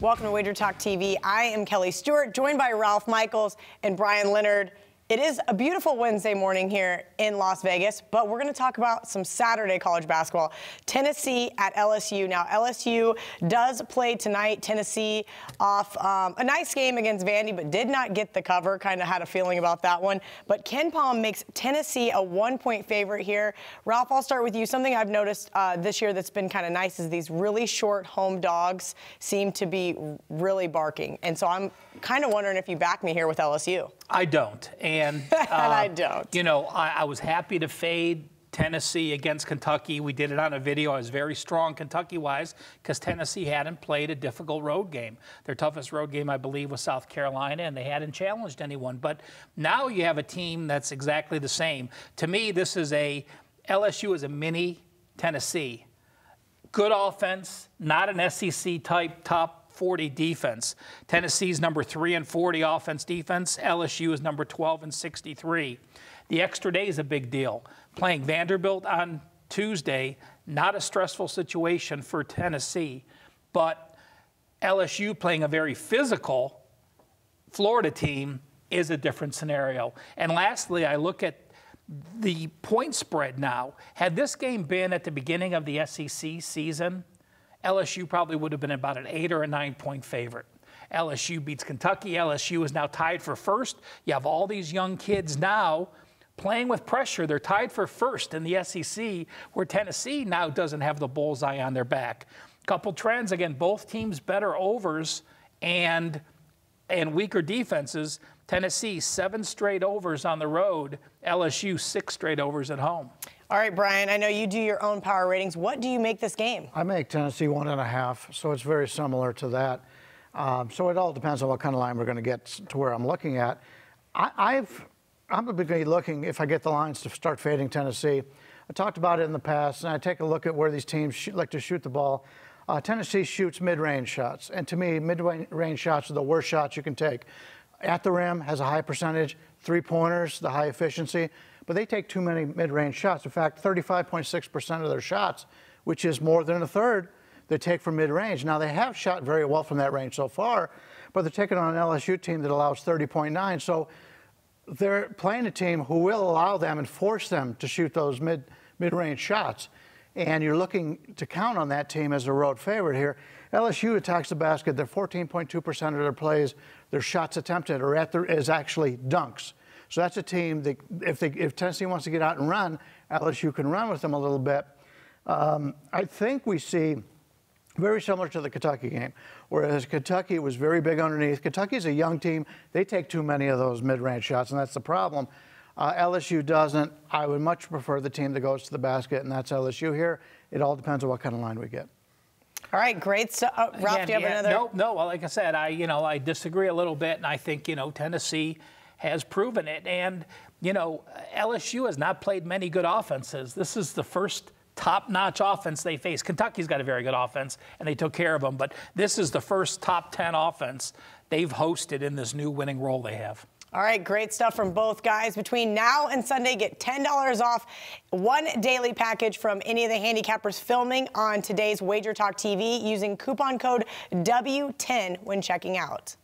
Welcome to WagerTalk TV. I am Kelly Stewart, joined by Ralph Michaels and Brian Leonard. It is a beautiful Wednesday morning here in Las Vegas, but we're going to talk about some Saturday college basketball. Tennessee at LSU. Now, LSU does play tonight. Tennessee off a nice game against Vandy, but did not get the cover. Kind of had a feeling about that one. But Ken Palm makes Tennessee a 1-point favorite here. Ralph, I'll start with you. Something I've noticed this year that's been kind of nice is these really short home dogs seem to be really barking. And so I'm kind of wondering if you back me here with LSU. I don't. And I don't. You know, I was happy to fade Tennessee against Kentucky. We did it on a video. I was very strong Kentucky-wise because Tennessee hadn't played a difficult road game. Their toughest road game, I believe, was South Carolina, and they hadn't challenged anyone. But now you have a team that's exactly the same. To me, this is LSU is a mini Tennessee. Good offense, not an SEC-type top 40 defense. Tennessee's number 3 in 40 offense defense. LSU is number 12 in 63. The extra day is a big deal. Playing Vanderbilt on Tuesday, not a stressful situation for Tennessee, but LSU playing a very physical Florida team is a different scenario. And lastly, I look at the point spread now. Had this game been at the beginning of the SEC season, LSU probably would have been about an 8 or a 9-point favorite. LSU beats Kentucky. LSU is now tied for first. You have all these young kids now playing with pressure. They're tied for first in the SEC, where Tennessee now doesn't have the bullseye on their back. Couple trends, again, both teams better overs and weaker defenses. Tennessee, 7 straight overs on the road. LSU, 6 straight overs at home. All right, Brian, I know you do your own power ratings. What do you make this game? I make Tennessee 1.5, so it's very similar to that. So it all depends on what kind of line we're going to get to where I'm looking at. I'm going to be looking, if I get the lines, to start fading Tennessee. I talked about it in the past, and I take a look at where these teams like to shoot the ball. Tennessee shoots mid-range shots, and to me, mid-range shots are the worst shots you can take. At the rim has a high percentage, three-pointers, the high efficiency, but they take too many mid-range shots. In fact, 35.6% of their shots, which is more than a third, they take from mid-range. Now, they have shot very well from that range so far, but they're taking on an LSU team that allows 30.9. So they're playing a team who will allow them and force them to shoot those mid-range shots. And you're looking to count on that team as a road favorite here. LSU attacks the basket. They're 14.2% of their plays, their shots attempted is actually dunks. So that's a team that if Tennessee wants to get out and run, LSU can run with them a little bit. I think we see very similar to the Kentucky game, whereas Kentucky was very big underneath. Kentucky's a young team. They take too many of those mid-range shots, and that's the problem. LSU doesn't. I would much prefer the team that goes to the basket, and that's LSU here. It all depends on what kind of line we get. All right, great. So, Ralph, do you have another? No. Well, like I said, I disagree a little bit, and I think Tennessee has proven it. And LSU has not played many good offenses. This is the first top-notch offense they face. Kentucky's got a very good offense, and they took care of them. But this is the first top 10 offense they've hosted in this new winning role they have. All right, great stuff from both guys. Between now and Sunday, get $10 off one daily package from any of the handicappers filming on today's WagerTalk TV using coupon code W10 when checking out.